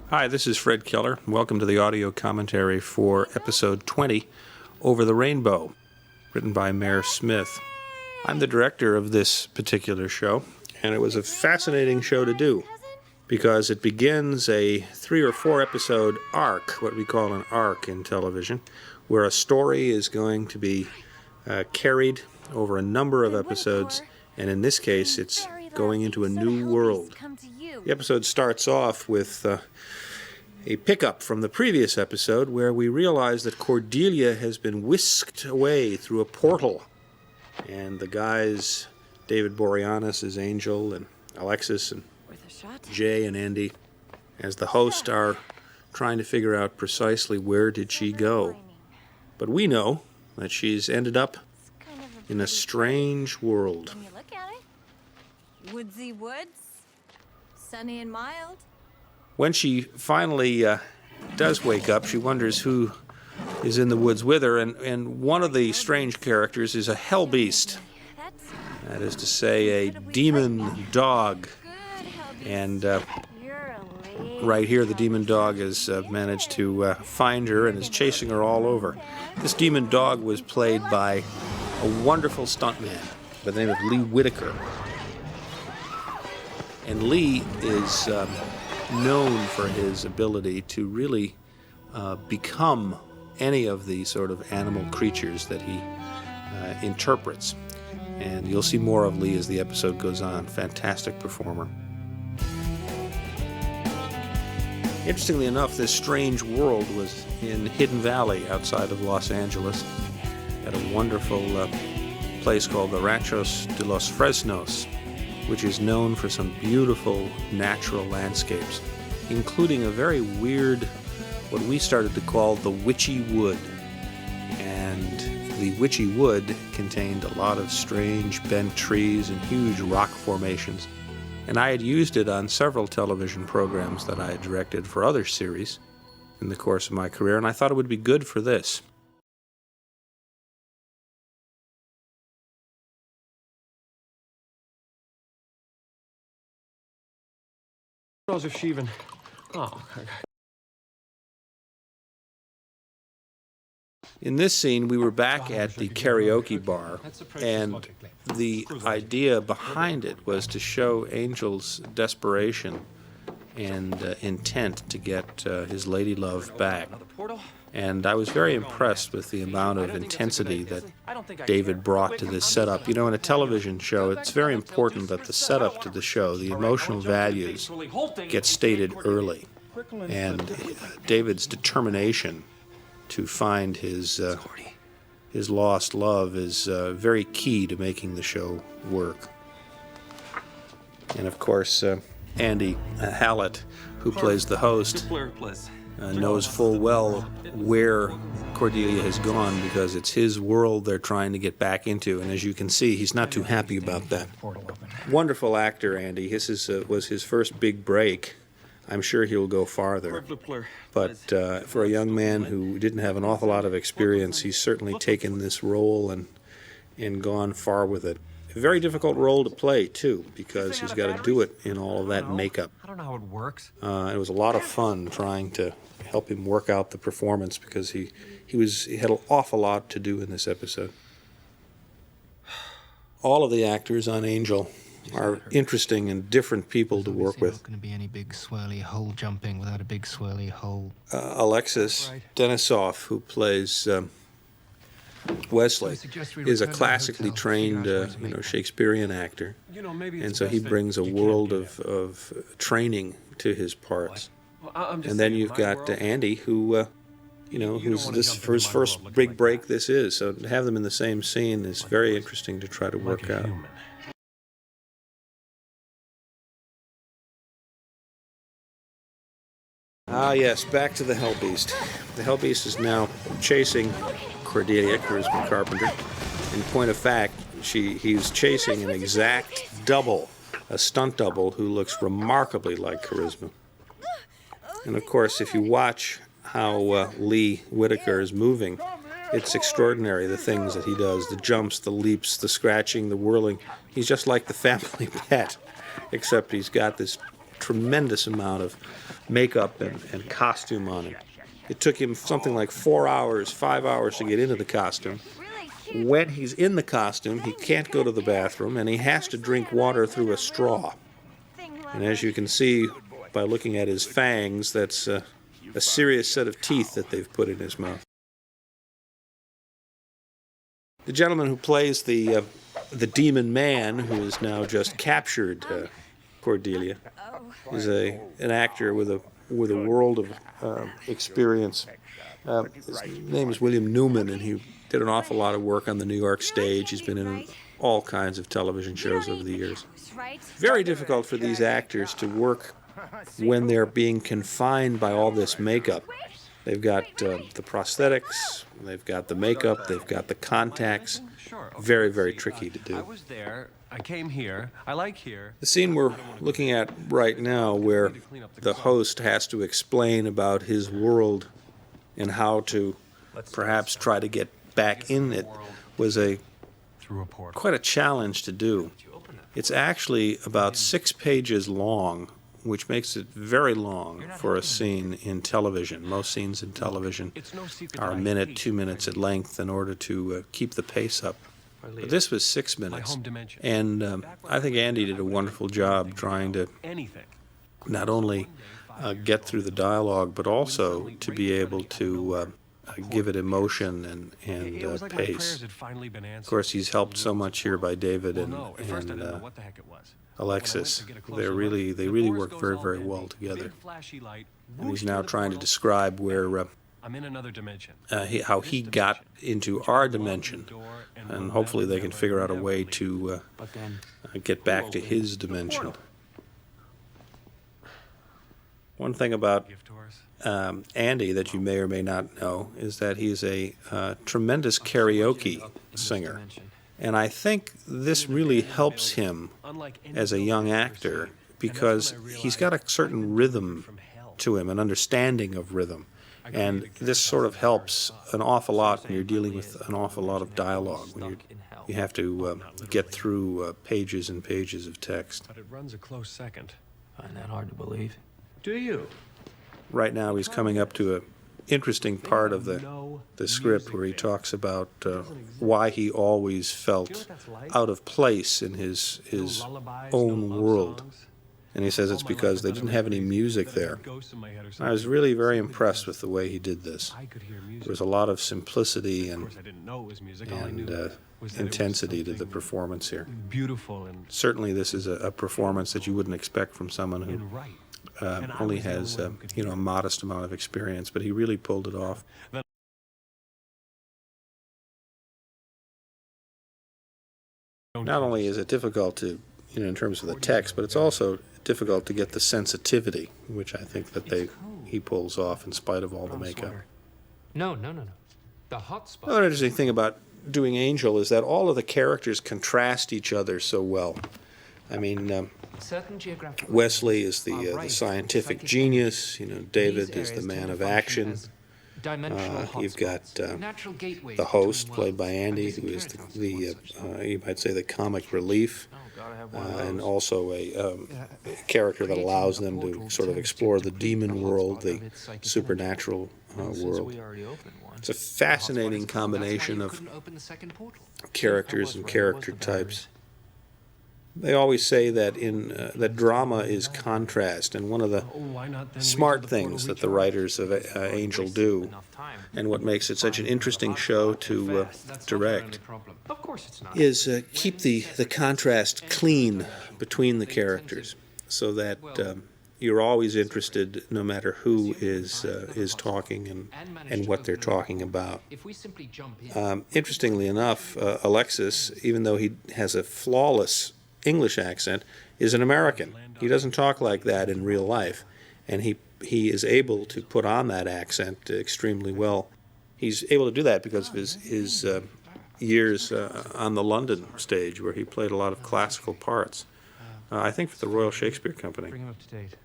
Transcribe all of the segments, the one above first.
Hi, this is Fred Keller. Welcome to the audio commentary for episode 20, Over the Rainbow, written by Mayor Smith. I'm the director of this particular show, and it was a fascinating show to do because it begins a 3 or 4 episode arc, what we call an arc in television, where a story is going to be carried over a number of episodes, and in this case it's going into a new world. The episode starts off with a pickup from the previous episode where we realize that Cordelia has been whisked away through a portal, and the guys, David Boreanaz as Angel and Alexis and Jay and Andy as the host, are trying to figure out precisely where did she go. But we know that she's ended up in a strange world. When you look at it, woodsy woods, sunny and mild. When she finally does wake up, she wonders who is in the woods with her, and one of the strange characters is a hell beast. That is to say, a demon dog. And right here, the demon dog has managed to find her and is chasing her all over. This demon dog was played by a wonderful stuntman by the name of Lee Whitaker. And Lee is known for his ability to really become any of the sort of animal creatures that he interprets. And you'll see more of Lee as the episode goes on. Fantastic performer. Interestingly enough, this strange world was in Hidden Valley outside of Los Angeles at a wonderful place called the Ranchos de los Fresnos, which is known for some beautiful natural landscapes, including a very weird, what we started to call the Witchy Wood. And the Witchy Wood contained a lot of strange bent trees and huge rock formations. And I had used it on several television programs that I had directed for other series in the course of my career, and I thought it would be good for this. Knows if she even... Oh, okay. In this scene, we were back at the karaoke bar, and the idea behind it was to show Angel's desperation and intent to get his lady love back. And I was very impressed with the amount of intensity that David brought to this setup. You know, in a television show, it's very important that the setup to the show, the emotional values, get stated early. And David's determination to find his lost love is very key to making the show work. And of course, Andy Hallett, who plays the host, knows full well where Cordelia has gone because it's his world they're trying to get back into. And as you can see, he's not too happy about that. Wonderful actor, Andy. This was his first big break. I'm sure he'll go farther. But for a young man who didn't have an awful lot of experience, he's certainly taken this role and gone far with it. A very difficult role to play, too, because he's got to do it in all of that makeup. I don't know how it works. It was a lot of fun trying to help him work out the performance because he had an awful lot to do in this episode. All of the actors on Angel are interesting and different people to work with. Not going to be any big swirly hole jumping without a big swirly hole. Alexis Denisoff, who plays Wesley, is a classically trained, Shakespearean actor, and so he brings a world of training to his parts. And then you've got Andy, who, who's for his first big break this is. So to have them in the same scene is very interesting to try to work out. Ah, yes, back to the Hell Beast. The Hell Beast is now chasing Cordelia, Charisma Carpenter. In point of fact, he's chasing an exact double, a stunt double who looks remarkably like Charisma. And of course, if you watch how Lee Whitaker is moving, it's extraordinary, the things that he does, the jumps, the leaps, the scratching, the whirling. He's just like the family pet, except he's got this tremendous amount of makeup and costume on him. It took him something like 4 hours, 5 hours to get into the costume. When he's in the costume, he can't go to the bathroom, and he has to drink water through a straw. And as you can see by looking at his fangs, that's a serious set of teeth that they've put in his mouth. The gentleman who plays the demon man, who has now just captured Cordelia, is an actor with a world of experience. His name is William Newman, and he did an awful lot of work on the New York stage. He's been in all kinds of television shows over the years. Very difficult for these actors to work when they're being confined by all this makeup. They've got the prosthetics, they've got the makeup, they've got the contacts. Very, very tricky to do. I was there. I came here. I like here. The scene we're looking at right now, where the host has to explain about his world and how to perhaps try to get back in it, was quite a challenge to do. It's actually about 6 pages long, which makes it very long for a scene in television. Most scenes in television are a minute, 2 minutes at length in order to keep the pace up. But this was 6 minutes, and I think Andy did a wonderful job trying to not only get through the dialogue, but also to be able to give it emotion and pace. Of course, he's helped so much here by David and Alexis. They really work very, very well together. And he's now trying to describe where how he got into our dimension, and hopefully they can figure out a way to get back to his dimension. One thing about Andy that you may or may not know is that he's a tremendous karaoke singer. And I think this really helps him as a young actor, because he's got a certain rhythm to him, an understanding of rhythm. And this sort of helps an awful lot when you're dealing with an awful lot of dialogue, when you have to get through pages and pages of text. But it runs a close second. Find that hard to believe. Do you? Right now he's coming up to an interesting part of the script where he talks about why he always felt out of place in his own world. And he says it's because they didn't have any music there. I was really very impressed with the way he did this. There was a lot of simplicity and intensity to the performance here. Certainly this is a performance that you wouldn't expect from someone who only has a modest amount of experience, but he really pulled it off. Not only is it difficult to, in terms of the text, but it's also difficult to get the sensitivity, which I think that he pulls off in spite of all the makeup. No. The hot spot. Another interesting thing about doing Angel is that all of the characters contrast each other so well. I mean, Wesley is the scientific genius. David is the man of action. You've got the host, played by Andy, who is you might say the comic relief, and also a character that allows them to sort of explore the demon world, the supernatural world. It's a fascinating combination of characters and character types. They always say that that drama is contrast, and one of the smart things that the writers of Angel do, and what makes it such an interesting show to direct, is keep the contrast clean between the characters, so that you're always interested, no matter who is talking and what they're talking about. Interestingly enough, Alexis, even though he has a flawless English accent, is an American. He doesn't talk like that in real life, and he is able to put on that accent extremely well. He's able to do that because of his years on the London stage, where he played a lot of classical parts. I think for the Royal Shakespeare Company. Bring him up to date.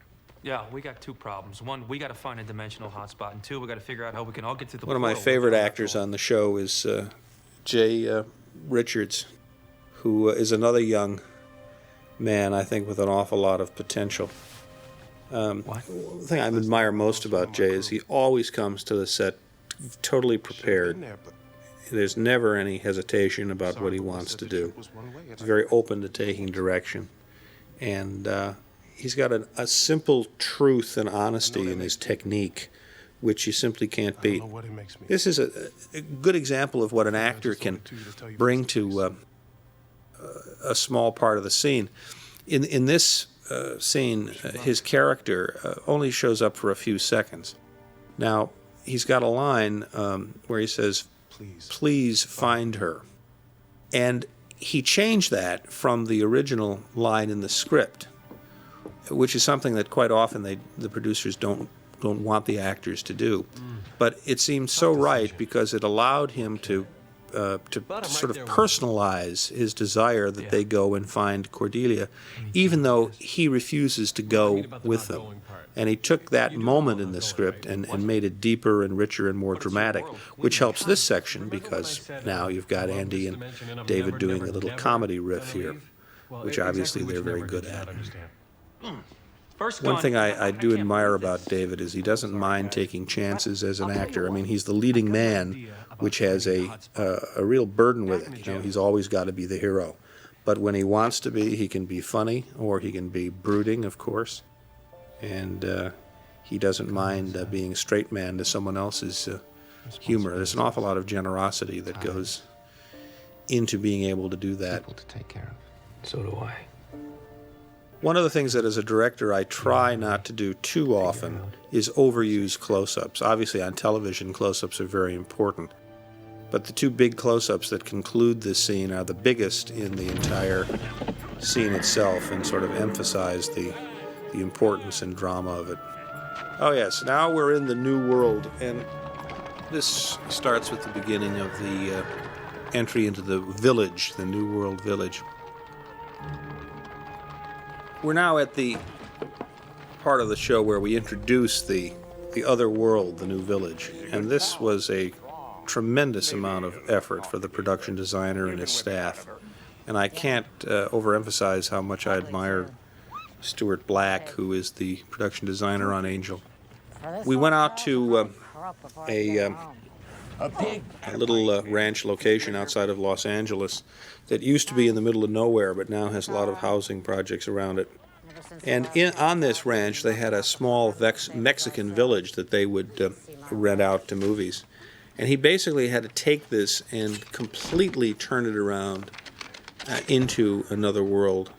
Yeah, we got 2 problems. 1, we got to find a dimensional hotspot, and 2, we got to figure out how we can all get to the One of my favorite actors on the show is Jay Richards, who is another young man, I think, with an awful lot of potential. The thing I admire most about Jay is he always comes to the set totally prepared. There's never any hesitation about what he wants to do. He's very open to taking direction. And he's got a simple truth and honesty in his technique, which you simply can't beat. This is a good example of what an actor can bring to a small part of the scene. In this scene, his character only shows up for a few seconds. Now, he's got a line where he says, "Please find her." And he changed that from the original line in the script, which is something that quite often the producers don't want the actors to do. But it seemed so right because it allowed him to sort of personalize his desire that they go and find Cordelia, even though he refuses to go with them. And he took that moment in the script and made it deeper and richer and more dramatic, which helps this section because now you've got Andy and David doing a little comedy riff here, which obviously they're very good at. One thing I do admire about David is he doesn't mind taking chances as an actor. I mean, he's the leading man, which has a real burden with it. You know, he's always got to be the hero. But when he wants to be, he can be funny, or he can be brooding, of course. And he doesn't mind being a straight man to someone else's humor. There's an awful lot of generosity that goes into being able to do that. To take care of. So do I. One of the things that as a director I try not to do too often is overuse close-ups. Obviously on television close-ups are very important, but the two big close-ups that conclude this scene are the biggest in the entire scene itself and sort of emphasize the importance and drama of it. Oh yes, now we're in the New World, and this starts with the beginning of the entry into the village, the New World village. We're now at the part of the show where we introduce the other world, the new village. And this was a tremendous amount of effort for the production designer and his staff. And I can't overemphasize how much I admire Stuart Black, who is the production designer on Angel. We went out to a little ranch location outside of Los Angeles that used to be in the middle of nowhere, but now has a lot of housing projects around it. And on this ranch, they had a small Mexican village that they would rent out to movies. And he basically had to take this and completely turn it around into another world.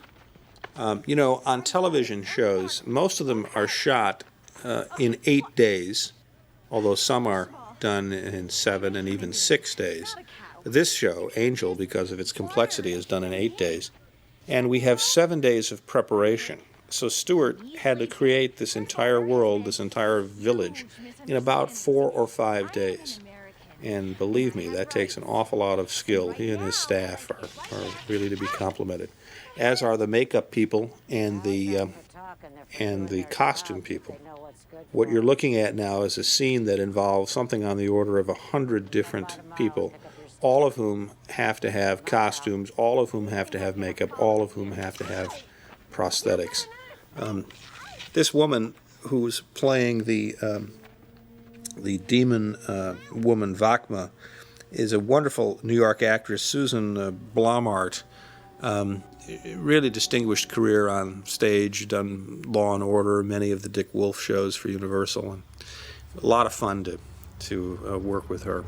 You know, on television shows, most of them are shot in 8 days, although some are done in 7 and even 6 days. This show, Angel, because of its complexity, is done in 8 days. And we have 7 days of preparation. So Stuart had to create this entire world, this entire village, in about 4 or 5 days. And believe me, that takes an awful lot of skill. He and his staff are really to be complimented, as are the makeup people and the costume people. What you're looking at now is a scene that involves something on the order of 100 different people, all of whom have to have costumes, all of whom have to have makeup, all of whom have to have prosthetics. This woman who's playing the demon woman Vakma is a wonderful New York actress, Susan Blomart. Really distinguished career on stage, done Law and Order, many of the Dick Wolf shows for Universal, and a lot of fun to work with her.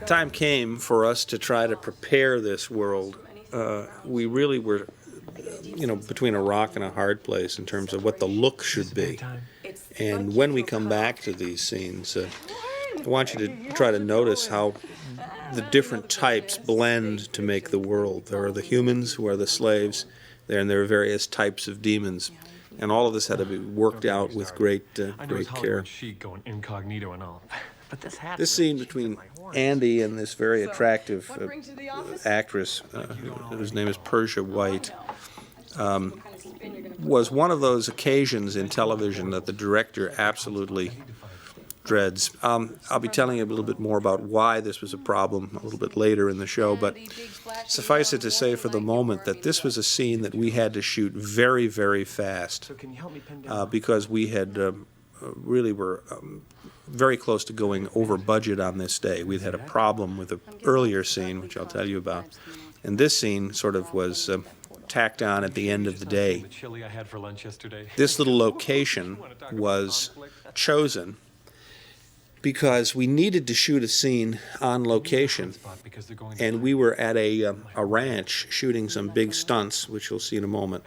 Time came for us to try to prepare this world. We really were, you know, between a rock and a hard place in terms of what the look should be. And when we come back to these scenes, I want you to try to notice how the different types blend to make the world. There are the humans who are the slaves, and there are various types of demons. And all of this had to be worked out with great care. Going incognito and all. But this scene between Andy and this very attractive actress, whose name is Persia White, was one of those occasions in television that the director absolutely dreads. I'll be telling you a little bit more about why this was a problem a little bit later in the show, but suffice it to say for the moment that this was a scene that we had to shoot very, very fast So can you help me pin down? because we had really were very close to going over budget on this day. We'd had a problem with an earlier scene, which I'll tell you about, and this scene sort of was tacked on at the end of the day. The chili I had for lunch yesterday. This little location was chosen because we needed to shoot a scene on location, Because they're going to and we were at a ranch shooting some big stunts, which you'll see in a moment,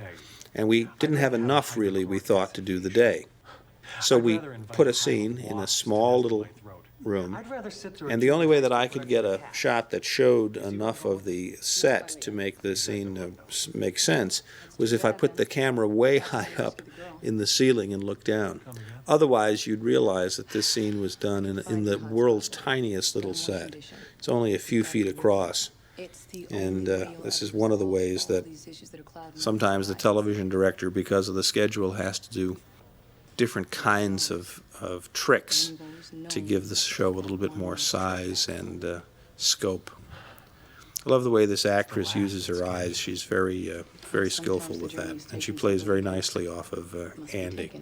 and we didn't have enough, really, we thought, to do the day. So we put a scene in a small little room, I'd rather sit through and the only way that I could get a shot that showed enough of the set to make the scene make sense was if I put the camera way high up in the ceiling and looked down. Otherwise, you'd realize that this scene was done in the world's tiniest little set. It's only a few feet across. And this is one of the ways that sometimes the television director, because of the schedule, has to do different kinds of tricks to give the show a little bit more size and scope. I love the way this actress uses her eyes. She's very skillful with that, and she plays very nicely off of Andy.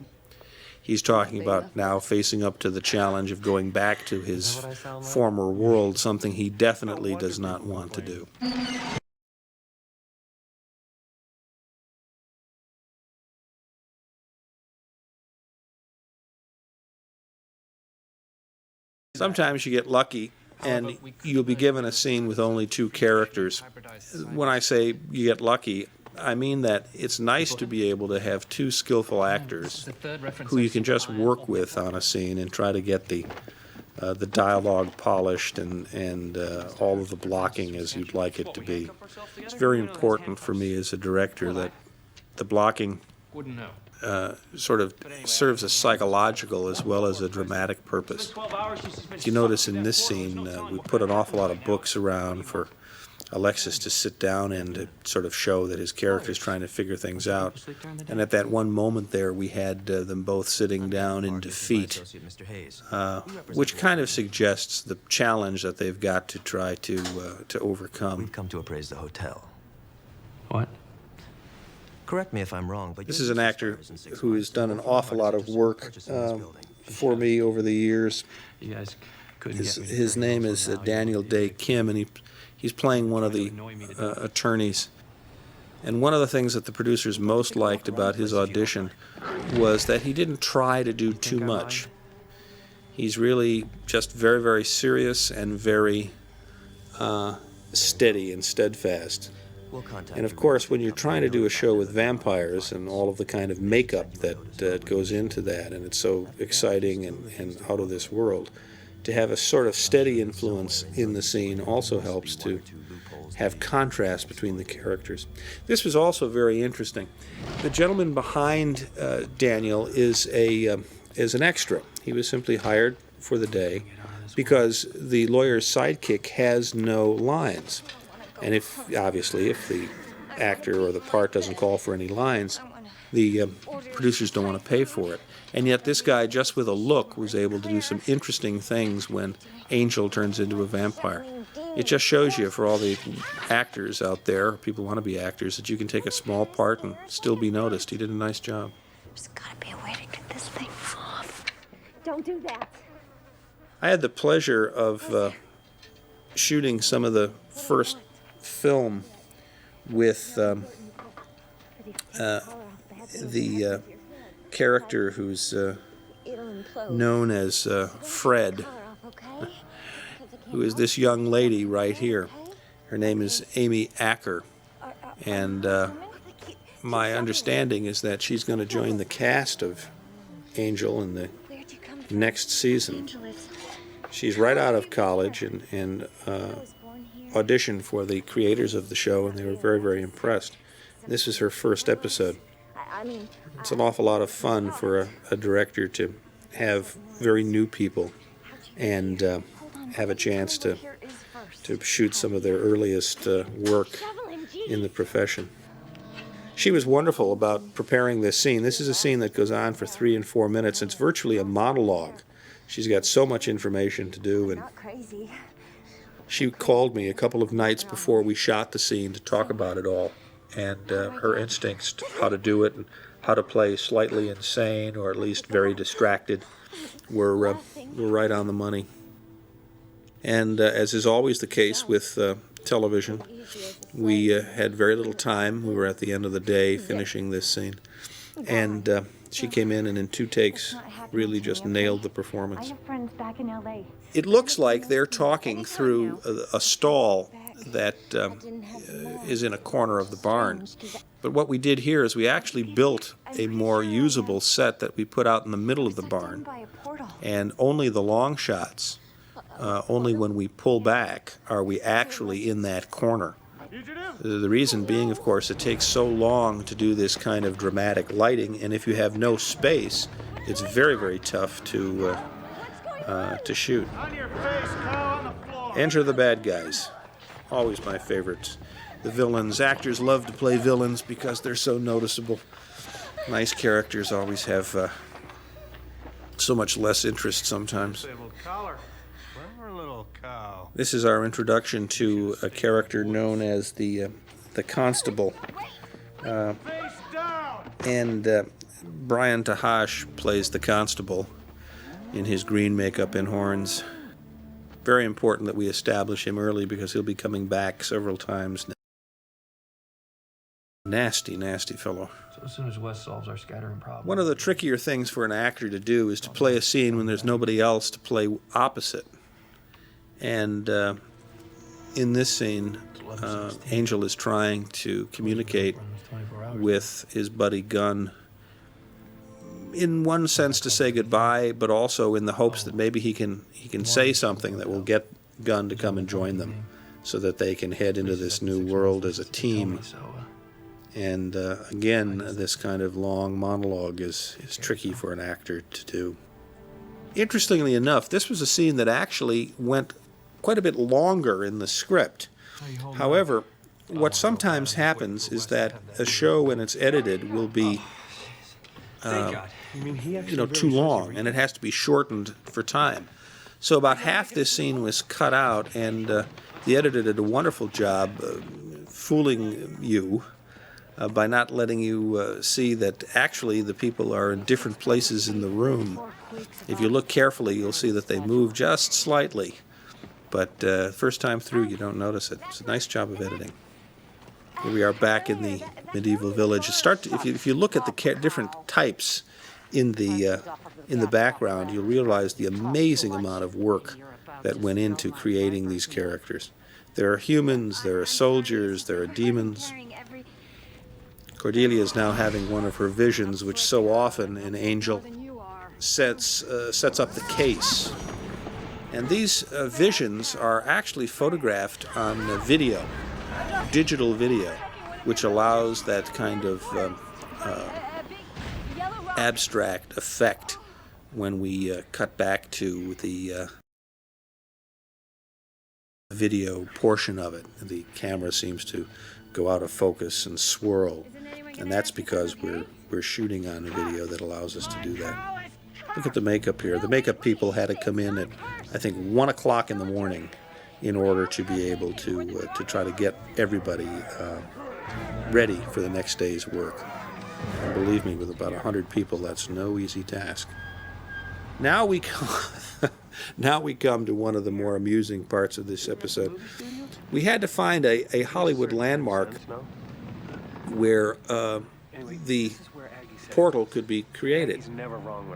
He's talking about now facing up to the challenge of going back to his former world, something he definitely does not want to do. Sometimes you get lucky and you'll be given a scene with only 2 characters. When I say you get lucky, I mean that it's nice to be able to have 2 skillful actors who you can just work with on a scene and try to get the dialogue polished and all of the blocking as you'd like it to be. It's very important for me as a director that the blocking sort of serves a psychological as well as a dramatic purpose. You notice in this scene we put an awful lot of books around for Alexis to sit down and to sort of show that his character is trying to figure things out. And at that one moment there, we had them both sitting down in defeat, which kind of suggests the challenge that they've got to try to overcome. We've come to appraise the hotel. What? Correct me if I'm wrong, but This is an actor who has done an awful lot of work for me over the years. You guys couldn't His name is Daniel Day Kim, and he's playing one of the attorneys. And one of the things that the producers most liked about his audition was that he didn't try to do too much. He's really just very, very serious and very steady and steadfast. And of course, when you're trying to do a show with vampires and all of the kind of makeup that goes into that, and it's so exciting and out of this world, to have a sort of steady influence in the scene also helps to have contrast between the characters. This was also very interesting. The gentleman behind Daniel is an extra. He was simply hired for the day because the lawyer's sidekick has no lines. And obviously, if the actor or the part doesn't call for any lines, the producers don't want to pay for it. And yet this guy, just with a look, was able to do some interesting things when Angel turns into a vampire. It just shows you, for all the actors out there, people who want to be actors, that you can take a small part and still be noticed. He did a nice job. There's gotta be a way to get this thing off. Don't do that. I had the pleasure of shooting some of the first film with the character who's known as Fred, who is this young lady right here. Her name is Amy Acker, and my understanding is that she's going to join the cast of Angel in the next season. She's right out of college and auditioned for the creators of the show, and they were very, very impressed. This is her first episode. It's an awful lot of fun for a director to have very new people and have a chance to shoot some of their earliest work in the profession. She was wonderful about preparing this scene. This is a scene that goes on for 3 and 4 minutes. It's virtually a monologue. She's got so much information to do, and Not crazy. she called me a couple of nights before we shot the scene to talk about it all, and her instincts to how to do it and how to play slightly insane or at least very distracted were right on the money. And as is always the case with television, we had very little time. We were at the end of the day finishing this scene, and she came in and in 2 takes really just nailed the performance. I have friends back in LA. It looks like they're talking through a stall that is in a corner of the barn. But what we did here is we actually built a more usable set that we put out in the middle of the barn. And only the long shots, only when we pull back are we actually in that corner. The reason being, of course, it takes so long to do this kind of dramatic lighting, and if you have no space, it's very, very tough to shoot. Enter the bad guys. Always my favorites. The villains. Actors love to play villains because they're so noticeable. Nice characters always have so much less interest sometimes. This is our introduction to a character known as the Constable. And Brian Tahash plays the Constable in his green makeup and horns. Very important that we establish him early because he'll be coming back several times. Nasty, nasty fellow. So as soon as Wes solves our scattering problem. One of the trickier things for an actor to do is to play a scene when there's nobody else to play opposite. And in this scene, Angel is trying to communicate with his buddy Gunn, in one sense to say goodbye, but also in the hopes that maybe he can say something that will get Gunn to come and join them, so that they can head into this new world as a team. And again, this kind of long monologue is tricky for an actor to do. Interestingly enough, this was a scene that actually went quite a bit longer in the script. However, what sometimes happens is that a show, when it's edited, will be too long, and it has to be shortened for time. So about half this scene was cut out, and the editor did a wonderful job fooling you by not letting you see that actually the people are in different places in the room. If you look carefully, you'll see that they move just slightly, but first time through you don't notice it. It's a nice job of editing. Here we are back in the medieval village. If you look at the different types in the background, you'll realize the amazing amount of work that went into creating these characters. There are humans, there are soldiers, there are demons. Cordelia is now having one of her visions, which so often in Angel sets up the case. And these visions are actually photographed on video, digital video, which allows that kind of abstract effect when we cut back to the video portion of it. The camera seems to go out of focus and swirl, and that's because we're shooting on a video that allows us to do that. Look at the makeup here. The makeup people had to come in at, I think, 1 o'clock in the morning in order to be able to try to get everybody ready for the next day's work. And believe me, with about 100 people, that's no easy task. Now we come to one of the more amusing parts of this episode. We had to find a Hollywood landmark where the portal could be created.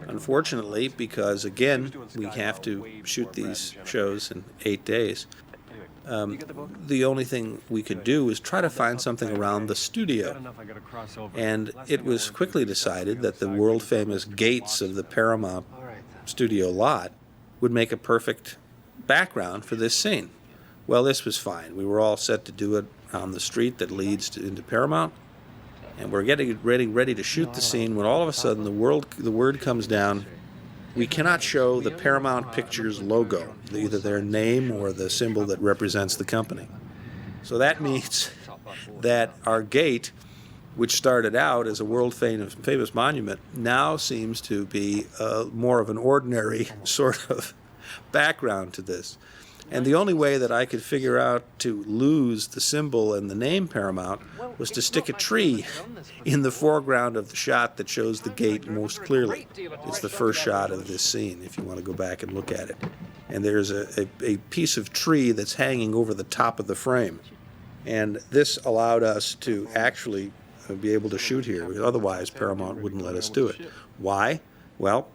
Unfortunately, because again, we have to shoot these shows in 8 days, the only thing we could do was try to find something around the studio. And it was quickly decided that the world-famous gates of the Paramount studio lot would make a perfect background for this scene. Well, this was fine. We were all set to do it on the street that leads into Paramount, and we're getting ready to shoot the scene when all of a sudden the word comes down: we cannot show the Paramount Pictures logo, either their name or the symbol that represents the company. So that means that our gate which started out as a world-famous monument, now seems to be more of an ordinary sort of background to this. And the only way that I could figure out to lose the symbol and the name Paramount was to stick a tree in the foreground of the shot that shows the gate most clearly. It's the first shot of this scene, if you want to go back and look at it. And there's a piece of tree that's hanging over the top of the frame. And this allowed us to actually be able to shoot here, because otherwise Paramount wouldn't let us do it. Why? Well,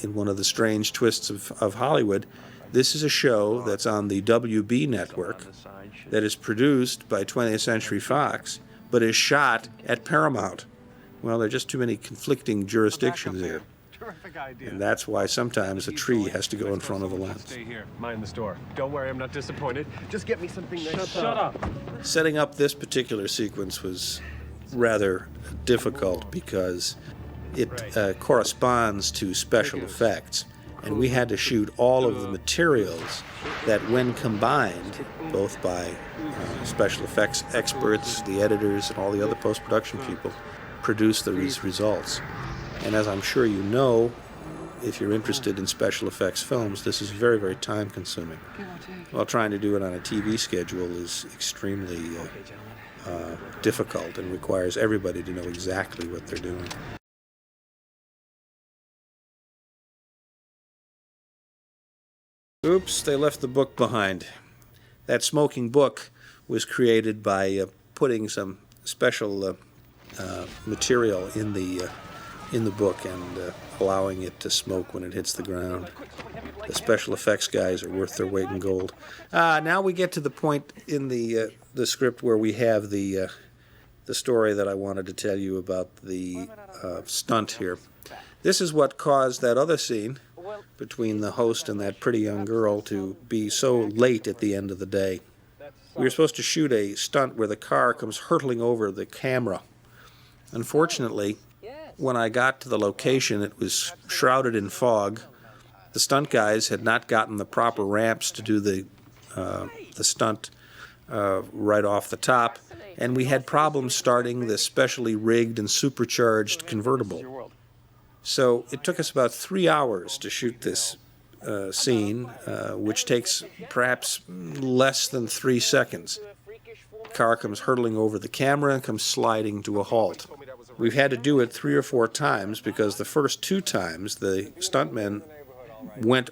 in one of the strange twists of Hollywood, this is a show that's on the WB network that is produced by 20th Century Fox, but is shot at Paramount. Well, there are just too many conflicting jurisdictions here. Terrific idea. And that's why sometimes a tree has to go in front of the lens. Stay here. Mind the store. Don't worry, I'm not disappointed. Just get me something nice. Shut up. Setting up this particular sequence was rather difficult because it corresponds to special effects. And we had to shoot all of the materials that, when combined, both by special effects experts, the editors, and all the other post-production people, produce these results. And as I'm sure you know, if you're interested in special effects films, this is very, very time-consuming. While trying to do it on a TV schedule is extremely difficult and requires everybody to know exactly what they're doing. Oops, they left the book behind. That smoking book was created by putting some special material in the book and allowing it to smoke when it hits the ground. The special effects guys are worth their weight in gold. Now we get to the point in the script where we have the story that I wanted to tell you about the stunt here. This is what caused that other scene between the host and that pretty young girl to be so late at the end of the day. We were supposed to shoot a stunt where the car comes hurtling over the camera. Unfortunately, when I got to the location, it was shrouded in fog. The stunt guys had not gotten the proper ramps to do the stunt right off the top, and we had problems starting the specially rigged and supercharged convertible. So it took us about 3 hours to shoot this scene, which takes perhaps less than 3 seconds. The car comes hurtling over the camera and comes sliding to a halt. We've had to do it 3 or 4 times because the first 2 times the stuntmen went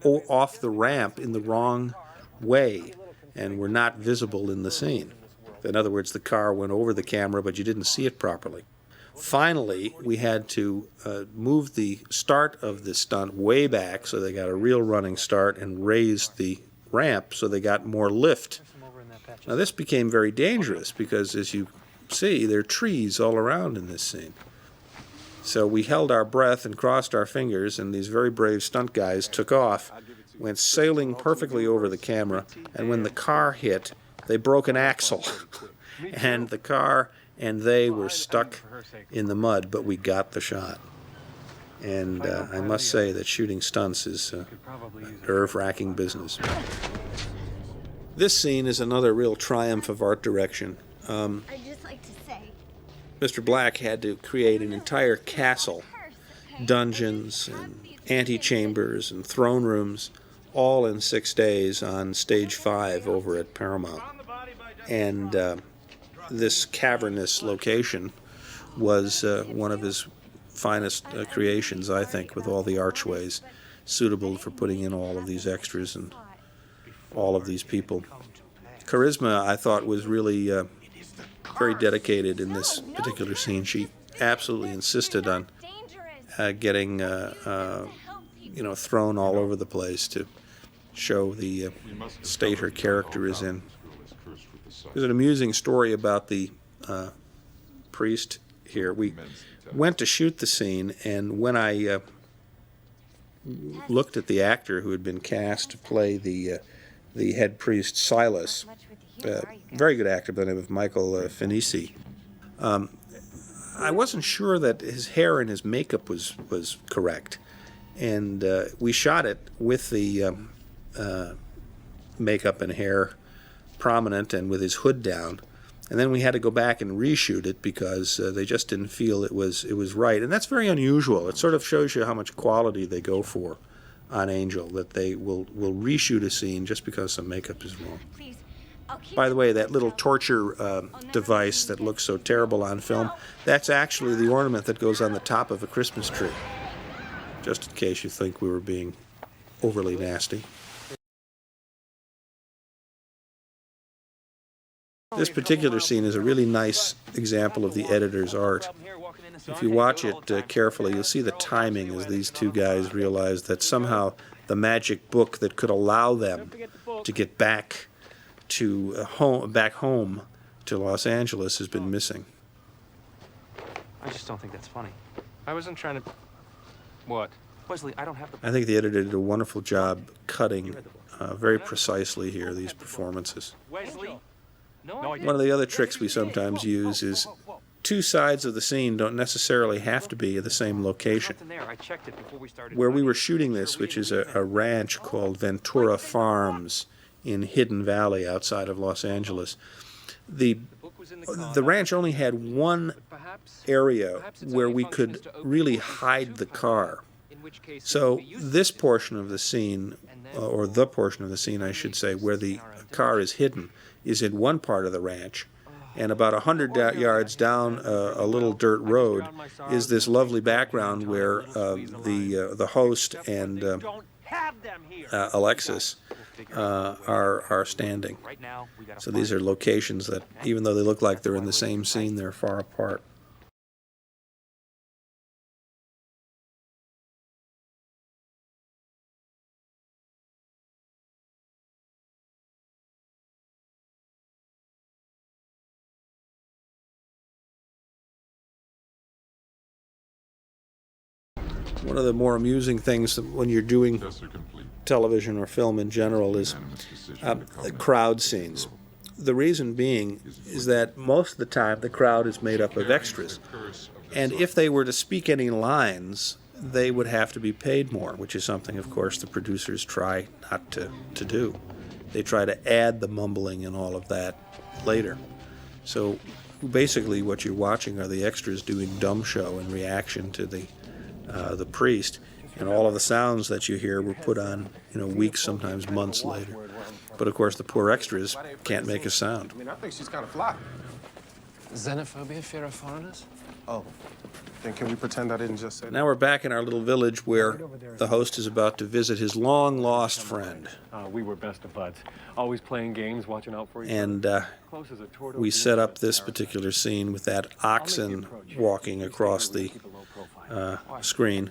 off the ramp in the wrong way and were not visible in the scene. In other words, the car went over the camera, but you didn't see it properly. Finally, we had to move the start of the stunt way back so they got a real running start and raise the ramp so they got more lift. Now this became very dangerous because, as you see, there are trees all around in this scene. So we held our breath and crossed our fingers, and these very brave stunt guys took off, went sailing perfectly over the camera, and when the car hit, they broke an axle. And the car and they were stuck in the mud, but we got the shot. And I must say that shooting stunts is a nerve-wracking business. This scene is another real triumph of art direction. I'd just like to say, Mr. Black had to create an entire castle, dungeons and antechambers and throne rooms, all in 6 days on stage 5 over at Paramount. And this cavernous location was one of his finest creations, I think, with all the archways suitable for putting in all of these extras and all of these people. Charisma, I thought, was really very dedicated in this particular scene. She absolutely insisted on getting thrown all over the place to show the state her character is in. There's an amusing story about the priest here. We went to shoot the scene, and when I looked at the actor who had been cast to play the head priest Silas, very good actor by the name of Michael Finisi, I wasn't sure that his hair and his makeup was correct, and we shot it with the makeup and hair prominent and with his hood down, And then we had to go back and reshoot it because they just didn't feel it was right. And that's very unusual. It sort of shows you how much quality they go for on Angel, that they will reshoot a scene just because some makeup is wrong. Please, I'll keep By the way, that little torture device that looks so terrible on film, that's actually the ornament that goes on the top of a Christmas tree. Just in case you think we were being overly nasty. This particular scene is a really nice example of the editor's art. If you watch it carefully, you'll see the timing as these two guys realize that somehow the magic book that could allow them to get back to home to Los Angeles has been missing. I just don't think that's funny. I wasn't trying to... What? Wesley, I don't have the... I think the editor did a wonderful job cutting very precisely here these performances. Wesley? One of the other tricks we sometimes use is two sides of the scene don't necessarily have to be at the same location. I checked it before we started. Where we were shooting this, which is a ranch called Ventura Farms in Hidden Valley outside of Los Angeles, the ranch only had one area where we could really hide the car. So this portion of the scene, or the portion of the scene I should say, where the car is hidden, is in one part of the ranch, and about 100 yards down a little dirt road is this lovely background where the host and Alexis are standing. So these are locations that, even though they look like they're in the same scene, they're far apart. One of the more amusing things when you're doing television or film in general is crowd scenes. The reason being is that most of the time the crowd is made up of extras. And if they were to speak any lines, they would have to be paid more, which is something, of course, the producers try not to do. They try to add the mumbling and all of that later. So basically what you're watching are the extras doing dumb show in reaction to the priest, and all of the sounds that you hear were put on, weeks, sometimes months later. But of course, the poor extras can't make a sound. I mean, I think she's kind of fly. Xenophobia, fear of foreigners? Oh, then can we pretend I didn't just say that? Now we're back in our little village where the host is about to visit his long-lost friend. We were best of buds. Always playing games, watching out for each And other. we set up this particular scene with that oxen walking across the screen.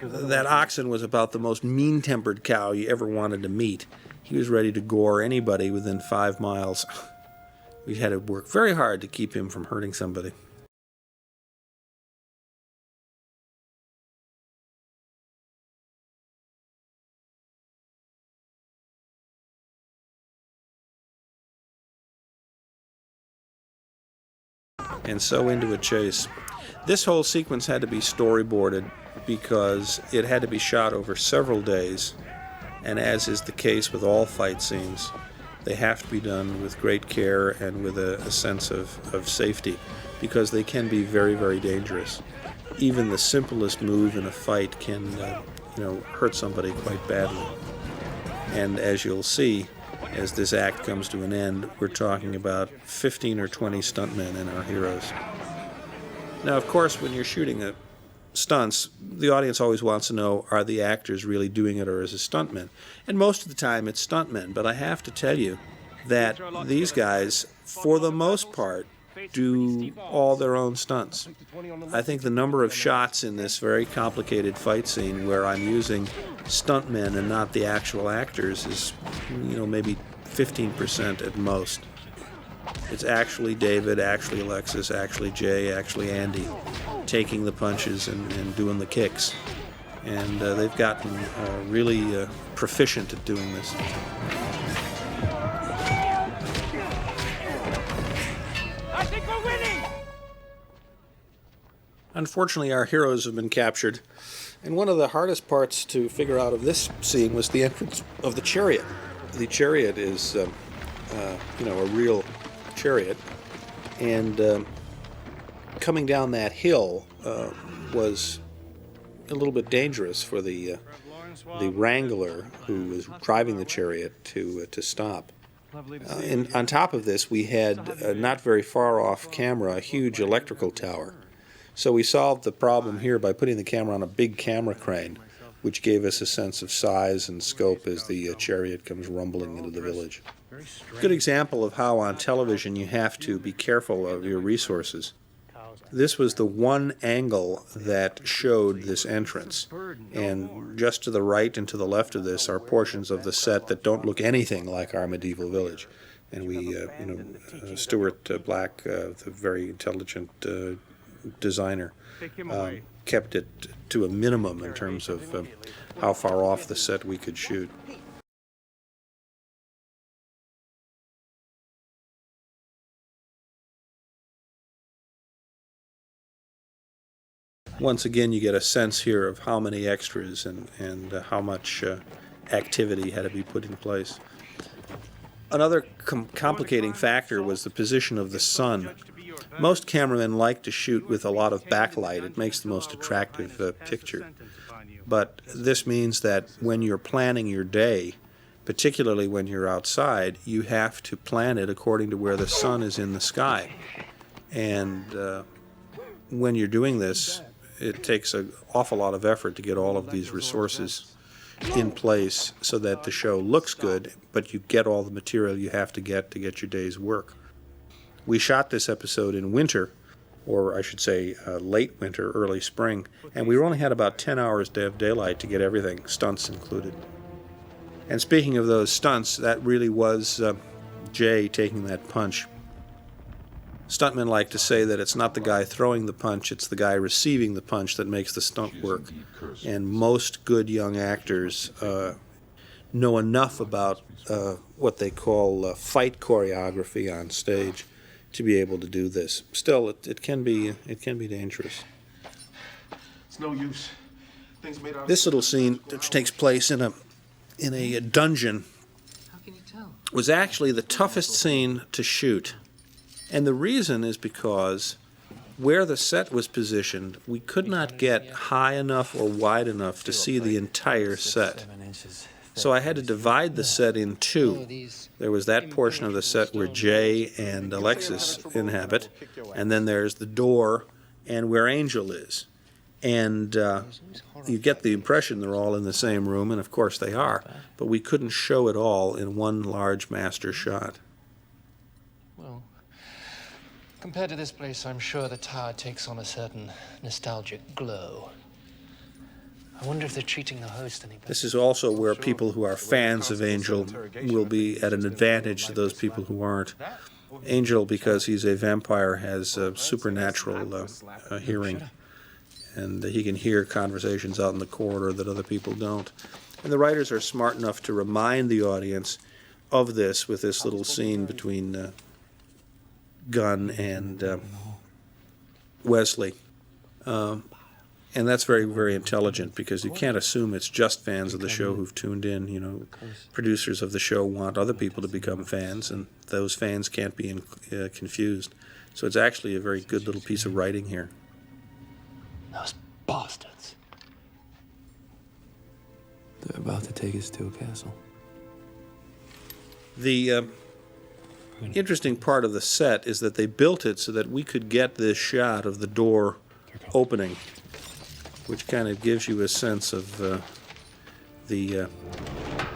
That oxen was about the most mean-tempered cow you ever wanted to meet. He was ready to gore anybody within 5 miles. We had to work very hard to keep him from hurting somebody. And so into a chase. This whole sequence had to be storyboarded because it had to be shot over several days, and as is the case with all fight scenes, they have to be done with great care and with a sense of safety, because they can be very, very dangerous. Even the simplest move in a fight can hurt somebody quite badly. And as you'll see, as this act comes to an end, we're talking about 15 or 20 stuntmen and our heroes. Now, of course, when you're shooting stunts, the audience always wants to know, are the actors really doing it or is it stuntmen? And most of the time it's stuntmen, but I have to tell you that these guys, for the most part, do all their own stunts. I think the number of shots in this very complicated fight scene where I'm using stuntmen and not the actual actors is, maybe 15% at most. It's actually David, actually Alexis, actually Jay, actually Andy taking the punches and doing the kicks. And they've gotten really proficient at doing this. I think we're winning! Unfortunately, our heroes have been captured. And one of the hardest parts to figure out of this scene was the entrance of the chariot. The chariot is, a real chariot, And coming down that hill was a little bit dangerous for the wrangler who was driving the chariot to stop. And on top of this, we had, not very far off camera, a huge electrical tower. So we solved the problem here by putting the camera on a big camera crane, which gave us a sense of size and scope as the chariot comes rumbling into the village. Good example of how on television you have to be careful of your resources. This was the one angle that showed this entrance, and just to the right and to the left of this are portions of the set that don't look anything like our medieval village. And we, Stuart Black, the very intelligent designer, kept it to a minimum in terms of how far off the set we could shoot. Once again, you get a sense here of how many extras and how much activity had to be put in place. Another complicating factor was the position of the sun. Most cameramen like to shoot with a lot of backlight. It makes the most attractive picture. But this means that when you're planning your day, particularly when you're outside, you have to plan it according to where the sun is in the sky. And when you're doing this, it takes an awful lot of effort to get all of these resources in place so that the show looks good, but you get all the material you have to get your day's work. We shot this episode in winter, or I should say late winter, early spring, and we only had about 10 hours of daylight to get everything, stunts included. And speaking of those stunts, that really was Jay taking that punch. Stuntmen like to say that it's not the guy throwing the punch, it's the guy receiving the punch that makes the stunt work. And most good young actors know enough about what they call fight choreography on stage to be able to do this. Still, it can be dangerous. It's no use. Things made out. This little scene, which takes place in a dungeon, was actually the toughest scene to shoot. And the reason is because where the set was positioned, we could not get high enough or wide enough to see the entire set. So I had to divide the set in two. There was that portion of the set where Jay and Alexis inhabit, and then there's the door and where Angel is. And you get the impression they're all in the same room, and of course they are, but we couldn't show it all in one large master shot. Well, compared to this place, I'm sure the tower takes on a certain nostalgic glow. I wonder if they're treating the host any better. This is also where people who are fans of Angel will be at an advantage to those people who aren't. Angel, because he's a vampire, has supernatural hearing, and he can hear conversations out in the corridor that other people don't. And the writers are smart enough to remind the audience of this with this little scene between Gunn and Wesley. And that's very, very intelligent, because you can't assume it's just fans of the show who've tuned in. You know, producers of the show want other people to become fans, and those fans can't be confused. So it's actually a very good little piece of writing here. Those bastards. They're about to take us to a castle. The interesting part of the set is that they built it so that we could get this shot of the door opening, which kind of gives you a sense of the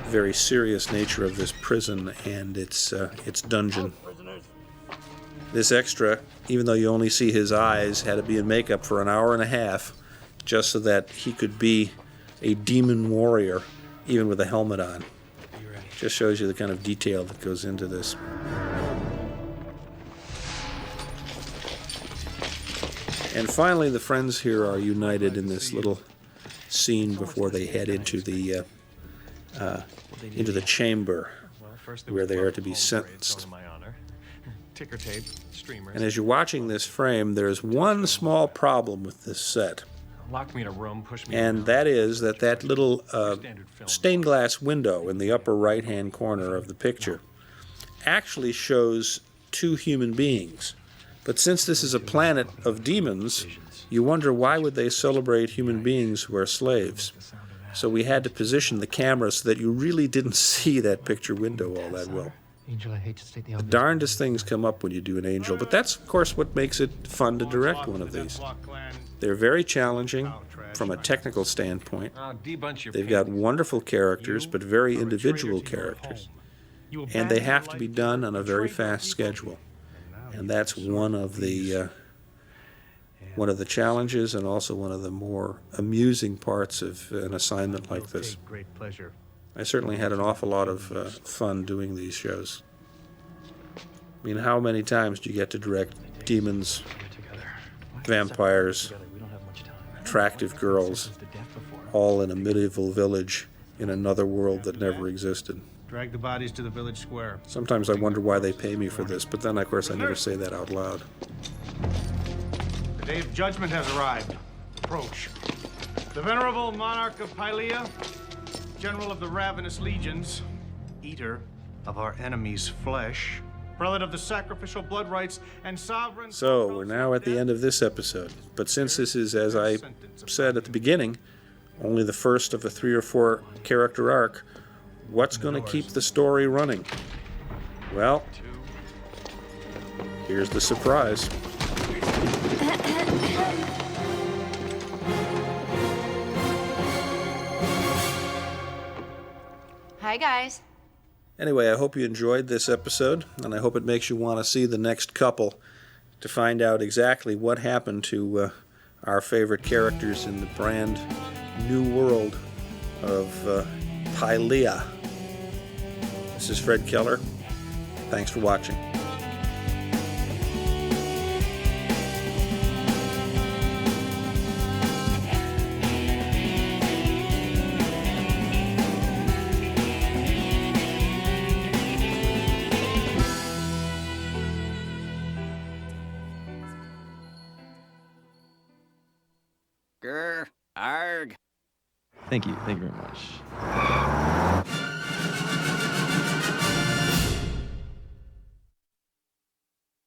very serious nature of this prison and its dungeon. This extra, even though you only see his eyes, had to be in makeup for an hour and a half just so that he could be a demon warrior, even with a helmet on. Just shows you the kind of detail that goes into this. And finally, the friends here are united in this little scene before they head into the chamber where they are to be sentenced. And as you're watching this frame, there's one small problem with this set. Locked me in a room, pushed me And that is that little stained glass window in the upper right-hand corner of the picture actually shows two human beings. But since this is a planet of demons, you wonder why would they celebrate human beings who are slaves? So we had to position the camera so that you really didn't see that picture window all that well. Angel, I hate to state the The obvious. darndest things come up when you do an Angel, but that's, of course, what makes it fun to direct one of these. They're very challenging from a technical standpoint. They've got wonderful characters, but very individual characters. And they have to be done on a very fast schedule. And that's one of the challenges and also one of the more amusing parts of an assignment like this. Great pleasure. I certainly had an awful lot of fun doing these shows. I mean, how many times do you get to direct demons, vampires, attractive girls, all in a medieval village in another world that never existed? Drag the bodies to the village square. Sometimes I wonder why they pay me for this, but then, of course, I never say that out loud. The day of judgment has arrived. Approach. The venerable monarch of Pylea, general of the ravenous legions, eater of our enemies' flesh, prelate of the sacrificial blood rites, and sovereign... So, we're now at the end of this episode. But since this is, as I said at the beginning, only the first of a 3 or 4 character arc, what's going to keep the story running? Well, here's the surprise. Hi, guys. Anyway, I hope you enjoyed this episode, and I hope it makes you want to see the next couple to find out exactly what happened to our favorite characters in the brand new world of Pylea. This is Fred Keller. Thanks for watching. Grr, arg. Thank you very much.